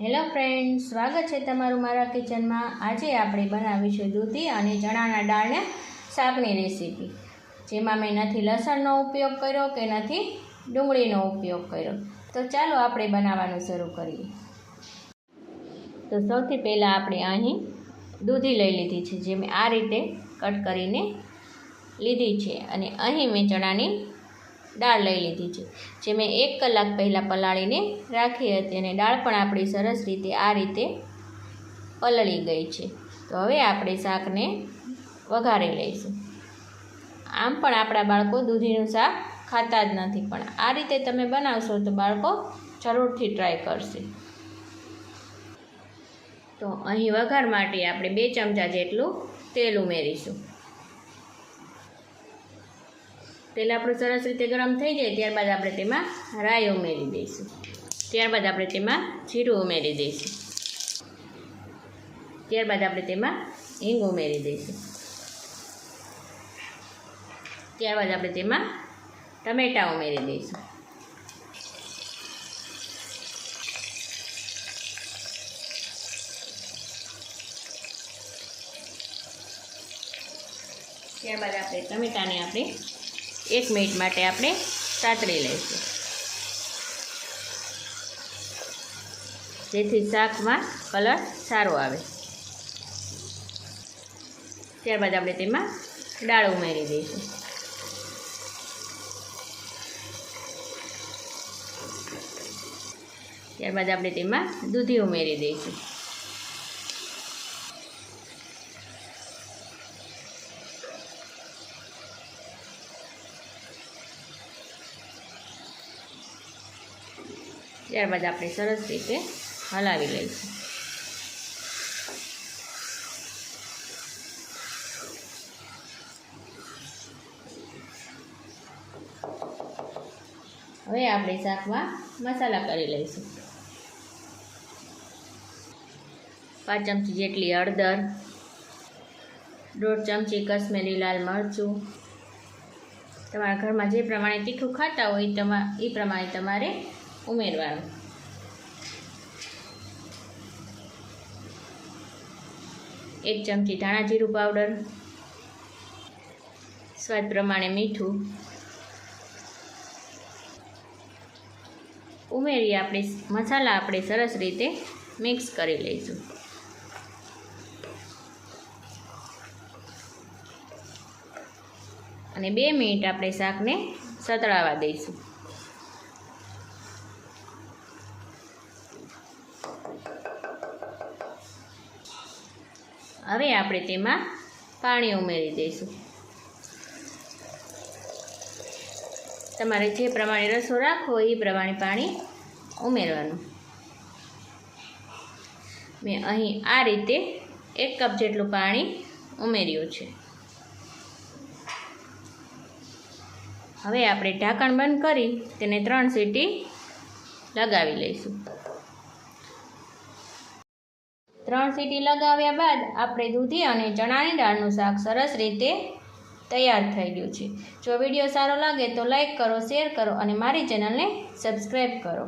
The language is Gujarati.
હેલો ફ્રેન્ડ્સ, સ્વાગત છે તમારું મારા કિચનમાં। આજે આપણે બનાવીશું દૂધી અને ચણાના દાળના શાકની રેસીપી, જેમાં મેં નથી લસણનો ઉપયોગ કર્યો કે નથી ડુંગળીનો ઉપયોગ કર્યો। તો ચાલો આપણે બનાવવાનું શરૂ કરીએ। તો સૌથી પહેલાં આપણે અહીં દૂધી લઈ લીધી છે, જે મેં આ રીતે કટ કરીને લીધી છે, અને અહીં મેં ચણાની દાળ લઈ લીધી છે, જે મેં 1 કલાક પહેલાં પલાળીને રાખી હતી, અને દાળ પણ આપણી સરસ રીતે આ રીતે પલળી ગઈ છે। તો હવે આપણે શાકને વઘારી લઈશું। આમ પણ આપણા બાળકો દૂધીનું શાક ખાતા જ નથી, પણ આ રીતે તમે બનાવશો તો બાળકો જરૂરથી ટ્રાય કરશે। તો અહીં વઘાર માટે આપણે 2 ચમચા જેટલું તેલ ઉમેરીશું। તેલ આપણું સરસ રીતે ગરમ થઈ જાય ત્યારબાદ આપણે તેમાં રાઈ ઉમેરી દઈશું। ત્યારબાદ આપણે તેમાં જીરું ઉમેરી દઈશું। ત્યારબાદ આપણે તેમાં હિંગ ઉમેરી દઈશું। ત્યારબાદ આપણે તેમાં ટમેટાં ઉમેરી દઈશું। ત્યારબાદ આપણે ટમેટાને 1 મિનિટ માટે આપણે સાતળી લઈશું, જેથી શાકમાં કલર સારો આવે। ત્યારબાદ આપણે તેમાં દાળ ઉમેરી દઈશું। ત્યારબાદ આપણે તેમાં દૂધી ઉમેરી દઈશું। ત્યારબાદ આપણે સરસ રીતે હલાવી લઈશું। હવે આપણે શાકમાં મસાલા કરી લઈશું। 5 ચમચી જેટલી હળદર, 1.5 ચમચી કશ્મીરી લાલ મરચું, તમારા ઘરમાં જે પ્રમાણે તીખું ખાતા હોય એ પ્રમાણે તમારે ઉમેરવાનું। 1 ચમચી ધાણા જીરું પાવડર, સ્વાદ પ્રમાણે મીઠું ઉમેરી આપણે મસાલા સરસ રીતે મિક્સ કરી લઈશું। અને 2 મિનિટ આપણે શાકને સતળાવા દઈશું। હવે આપણે તેમાં પાણી ઉમેરી દઈશું। તમારે જે પ્રમાણે રસો રાખવો એ પ્રમાણે પાણી ઉમેરવાનું। મેં અહીં આ રીતે 1 કપ જેટલું પાણી ઉમેર્યું છે। હવે આપણે ઢાંકણ બંધ કરી તેને 3 સીટી લગાવી લઈશું। 3 સીટી લગાવ્યા બાદ આપણે દૂધી અને ચણાની દાળનું શાક સરસ રીતે તૈયાર થઈ ગયું છે। જો વિડીયો સારો લાગે તો લાઈક કરો, શેર કરો અને મારી ચેનલને સબસ્ક્રાઈબ કરો।